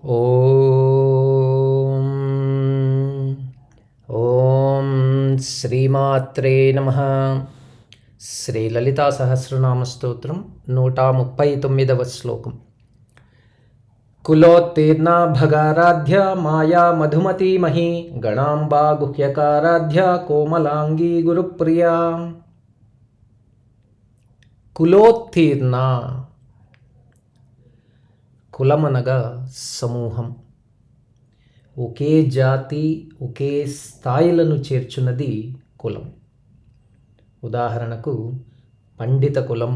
ఓం ఓం శ్రీమాత్రే నమః. శ్రీ లలితా సహస్రనామ స్తోత్రం 139వ శ్లోకం. కులోత్తీర్ణా భగారాధ్య మాయా మధుమతీమహి గణాంబా గుహ్యకారాధ్య కోమలాంగీ గురుప్రియా. కులోత్తీర్ణ, కులమనగా సమూహం. ఒకే జాతి, ఒకే స్థాయిలను చేర్చున్నది కులం. ఉదాహరణకు పండిత కులం,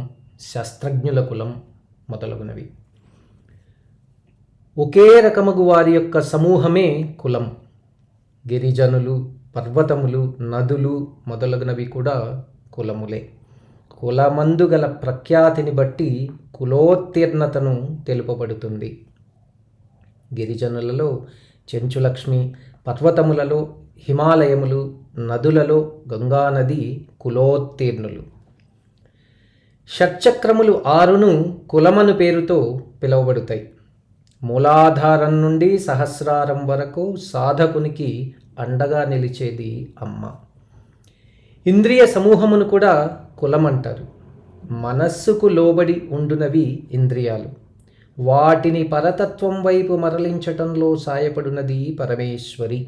శాస్త్రజ్ఞుల కులం మొదలగునవి. ఒకే రకమగు వారి యొక్క సమూహమే కులం. గిరిజనులు, పర్వతములు, నదులు మొదలగునవి కూడా కులములే. కులమందు గల ప్రఖ్యాతిని బట్టి కులోత్తీర్ణతను తెలుపబడుతుంది. గిరిజనులలో చెంచులక్ష్మి, పర్వతములలో హిమాలయములు, నదులలో గంగానది కులోత్తీర్ణులు. షట్చక్రములు 6ను కులమను పేరుతో పిలువబడతాయి. మూలాధారం నుండి సహస్రారం వరకు సాధకునికి అండగా నిలిచేది అమ్మ. ఇంద్రియ సమూహమును కూడా కులమంటారు. మనస్సుకు లోబడి ఉండునవి ఇంద్రియాలు. వాటిని పరతత్వం వైపు మరలించటంలో సాయపడునది పరమేశ్వరి.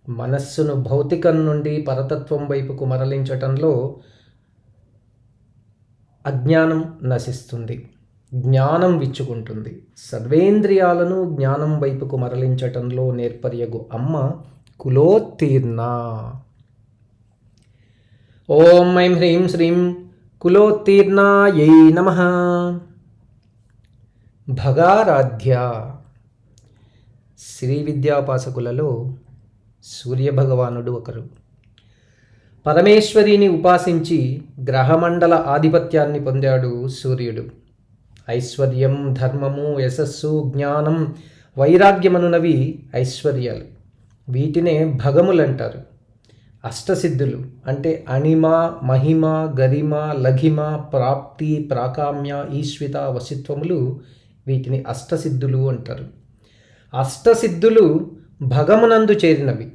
మనస్సును భౌతికం నుండి పరతత్వం వైపుకు మరలించటంలో అజ్ఞానం నశిస్తుంది, జ్ఞానం విచ్చుకుంటుంది. సర్వేంద్రియాలను జ్ఞానం వైపుకు మరలించటంలో నేర్పర్యగు అమ్మ కులోత్తీర్ణ. ఓం ఐం హ్రీం శ్రీం కులోత్తీర్ణాయై నమః. భగారాధ్య, శ్రీ విద్యాపాసకులలో సూర్యభగవానుడు ఒకరు. పరమేశ్వరిని ఉపాసించి గ్రహమండల ఆధిపత్యాన్ని పొందాడు సూర్యుడు. ఐశ్వర్యం, ధర్మము, యశస్సు, జ్ఞానం, వైరాగ్యమనునవి ఐశ్వర్యాలు. వీటినే భగములంటారు. అష్టసిద్ధులు అంటే అణిమ, మహిమ, గరిమ, లఘిమ, ప్రాప్తి, ప్రాకామ్య, ఈశ్విత, వశిత్వములు వీటిని అష్టసిద్ధులు అంటారు. అష్టసిద్ధులు భగమునందు చేరినవి.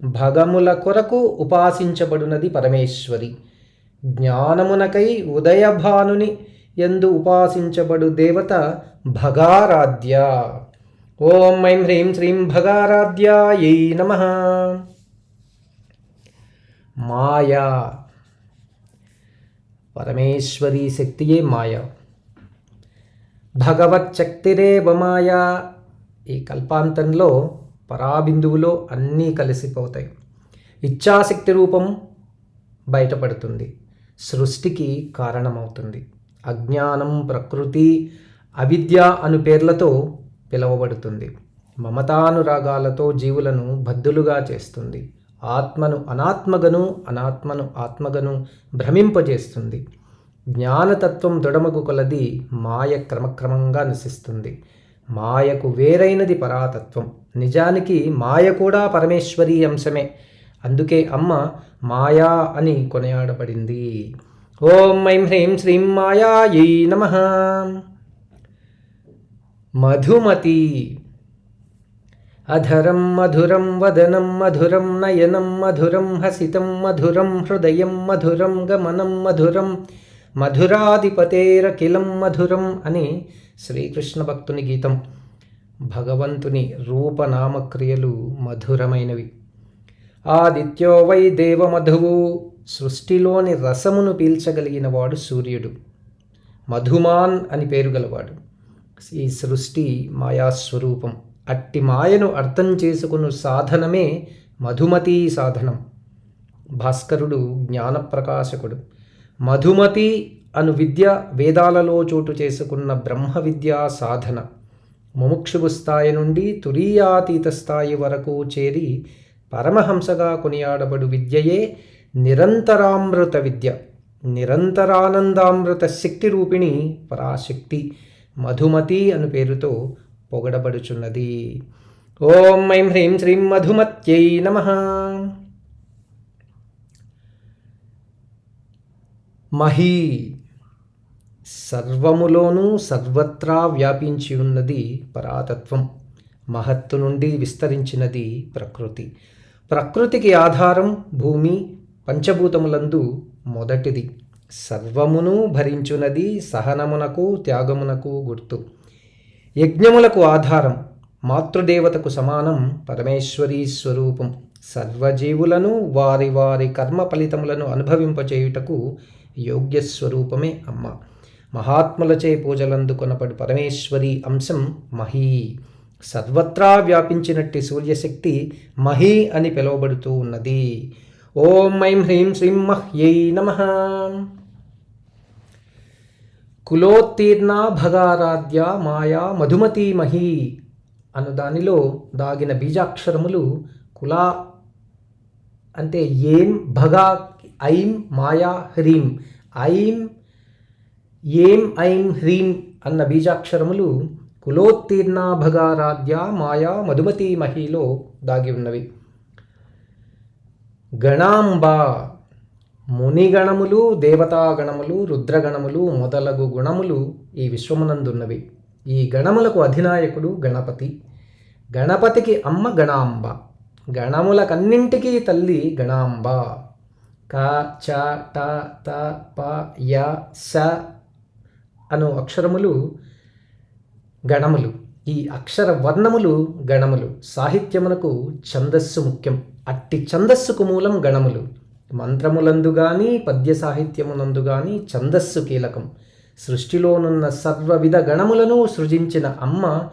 భగముల కొరకు ఉపాసించబడునది పరమేశ్వరి. జ్ఞానమునకై ఉదయభానుని యందు ఉపాసించబడు దేవత భగారాధ్య. ఓం ఐం హ్రీం శ్రీం భగారాధ్యాయై నమః. మాయా, పరమేశ్వరీ శక్తియే మాయ. భగవచ్చక్తిరేవ మాయా. ఈ కల్పాంతంలో పరాబిందువులో అన్నీ కలిసిపోతాయి. ఇచ్ఛాశక్తి రూపం బయటపడుతుంది, సృష్టికి కారణమవుతుంది. అజ్ఞానం, ప్రకృతి, అవిద్య అను పేర్లతో పిలువబడుతుంది. మమతానురాగాలతో జీవులను బద్ధులుగా చేస్తుంది. ఆత్మను అనాత్మగను, అనాత్మను ఆత్మగను భ్రమింపజేస్తుంది. జ్ఞానతత్వం దృఢమగు కొలది మాయ క్రమక్రమంగా నశిస్తుంది. మాయకు వేరైనది పరాతత్వం. నిజానికి మాయ కూడా పరమేశ్వరీ అంశమే. అందుకే అమ్మ మాయా అని కొనియాడబడింది. ఓం ఐం హ్రీం శ్రీం మాయాయై నమః. మధుమతి, అధరం మధురం వదనం మధురం నయనం మధురం హసితం మధురం హృదయం మధురం గమనం మధురం మధురాధిపతేరఖిలం మధురం అని శ్రీకృష్ణ భక్తుని గీతం. భగవంతుని రూపనామక్రియలు మధురమైనవి. ఆదిత్యో వై దేవమధువు. సృష్టిలోని రసమును పీల్చగలిగిన వాడు సూర్యుడు. మధుమాన్ అని పేరు గలవాడు. ఈ సృష్టి మాయాస్వరూపం. అట్టి మాయను అర్థం చేసుకున్న సాధనమే మధుమతీ సాధనం. భాస్కరుడు జ్ఞానప్రకాశకుడు. మధుమతి అను విద్య వేదాలలో చోటు చేసుకున్న బ్రహ్మ విద్యా సాధన. ముముక్షువు స్థాయి నుండి తురీయాతీత స్థాయి వరకు చేరి పరమహంసగా కొనియాడబడు విద్యయే నిరంతరామృత విద్య. నిరంతరానందామృత శక్తి రూపిణి పరాశక్తి మధుమతి అను పేరుతో పొగడబడుచున్నది. ఓం ఐం హ్రీం శ్రీం మధుమత్యై నమః. మహీ, సర్వములోనూ సర్వత్రా వ్యాపించి ఉన్నది పరాతత్వం. మహత్తు నుండి విస్తరించినది ప్రకృతి. ప్రకృతికి ఆధారం భూమి, పంచభూతములందు మొదటిది. సర్వమును భరించునది, సహనమునకు త్యాగమునకు గుర్తు. యజ్ఞములకు ఆధారం మాతృదేవతకు సమానం పరమేశ్వరీ స్వరూపం. సర్వజీవులను వారి వారి కర్మ ఫలితములను అనుభవింపచేయుటకు యోగ్య స్వరూపమే అమ్మ. మహాత్ములచే పూజలందుకొనపడు పరమేశ్వరి అంశం మహీ. సర్వత్రా వ్యాపించినట్టి సూర్యశక్తి మహీ అని పిలువబడుతూ ఉన్నది. ఓం ఐం హ్రీం శ్రీం మహ్యై నమః. కులోత్తీర్ణ భగారాధ్య మాయా మధుమతీ మహీ అను దానిలో దాగిన బీజాక్షరములు కులా అంటే ఏం, భగా ఐం, మాయా హ్రీం. ఐం ఏం ఐం హ్రీం అన్న బీజాక్షరములు కులోత్తీర్ణ భగారాధ్య మాయా మధుమతీ మహీలో దాగి ఉన్నవి. గణాంబ మునిగణములు, దేవతాగణములు, రుద్రగణములు మొదలగు గుణములు ఈ విశ్వమునందున్నవి. ఈ గణములకు అధినాయకుడు గణపతి. గణపతికి అమ్మ గణాంబ. గణములకన్నింటికీ తల్లి గణాంబ. క, చ, ట, త, ప, య, స అను అక్షరములు గణములు. ఈ అక్షర వర్ణములు గణములు. సాహిత్యమునకు ఛందస్సు ముఖ్యం. అట్టి ఛందస్సుకు మూలం గణములు. మంత్రములందు గాని పద్య సాహిత్యమునందు గాని ఛందస్సు కీలకం. సృష్టిలోనున్న సర్వవిధ గణములను సృజించిన అమ్మ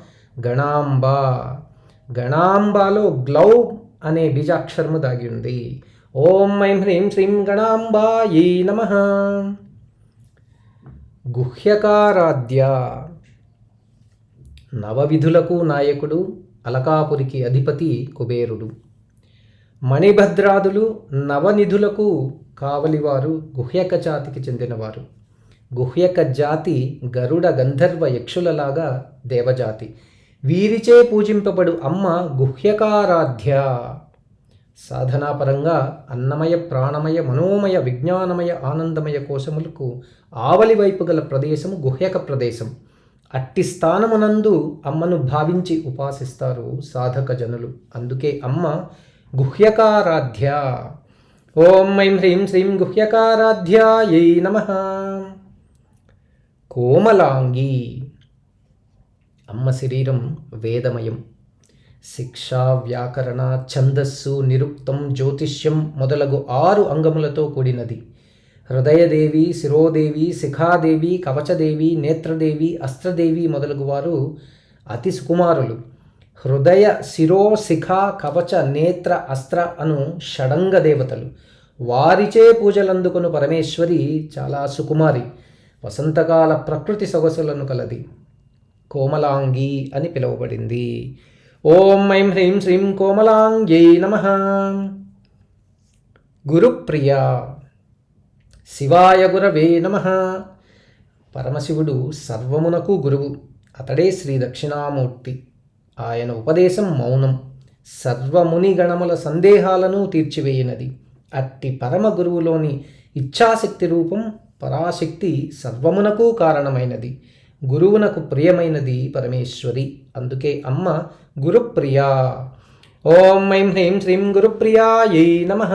గణాంబ. గణాంబాలో గ్లౌ అనే బీజాక్షరము దాగి ఉంది. ఓం ఐం హ్రీం శ్రీం గణాంబాయై నమః. గుహ్యకారాధ్య నవవిధులకు నాయకుడు, అలకాపురికి అధిపతి కుబేరుడు. మణిభద్రాదులు నవనిధులకు కావలివారు గుహ్యక జాతికి చెందినవారు. గుహ్యక జాతి గరుడ గంధర్వ యక్షులలాగా దేవజాతి. వీరిచే పూజింపబడు అమ్మ గుహ్యకారాధ్య. సాధనాపరంగా అన్నమయ, ప్రాణమయ, మనోమయ, విజ్ఞానమయ, ఆనందమయ కోశములకు ఆవలి వైపు గల ప్రదేశము గుహ్యక ప్రదేశం. అట్టి స్థానమునందు అమ్మను భావించి ఉపాసిస్తారు సాధక జనులు. అందుకే అమ్మ గుహ్యకారాధ్య. ఓం ఐం హ్రీం శ్రీం గుహ్యకారాధ్యాయై నమః. కోమలాంగి అమ్మ శరీరం వేదమయం. శిక్ష, వ్యాకరణ, ఛందస్సు, నిరుక్తం, జ్యోతిష్యం మొదలగు 6 అంగములతో కూడినది. హృదయదేవి, శిరోదేవి, శిఖాదేవి, కవచదేవి, నేత్రదేవి, అస్త్రదేవి మొదలగు వారు అతి సుకుమారులు. హృదయ, శిరో, శిఖ, కవచ, నేత్ర, అస్త్ర అను షడంగ దేవతలు. వారిచే పూజలందుకొను పరమేశ్వరి చాలా సుకుమారి. వసంతకాల ప్రకృతి సొగసులను కలది. కోమలాంగి అని పిలువబడింది. ఓం ఐం హ్రీం శ్రీం కోమలాంగ్యై నమః. గురుప్రియ. శివాయ గురవే నమః. పరమశివుడు సర్వమునకు గురువు. అతడే శ్రీ దక్షిణామూర్తి. ఆయన ఉపదేశం మౌనం. సర్వముని గణముల సందేహాలను తీర్చివేయినది. అట్టి పరమ గురువులోని ఇచ్ఛాశక్తి రూపం పరాశక్తి సర్వమునకు కారణమైనది. గురువునకు ప్రియమైనది పరమేశ్వరి. అందుకే అమ్మ గురుప్రియా. ఓం ఐం హ్రీం శ్రీం గురుప్రియాయై నమః.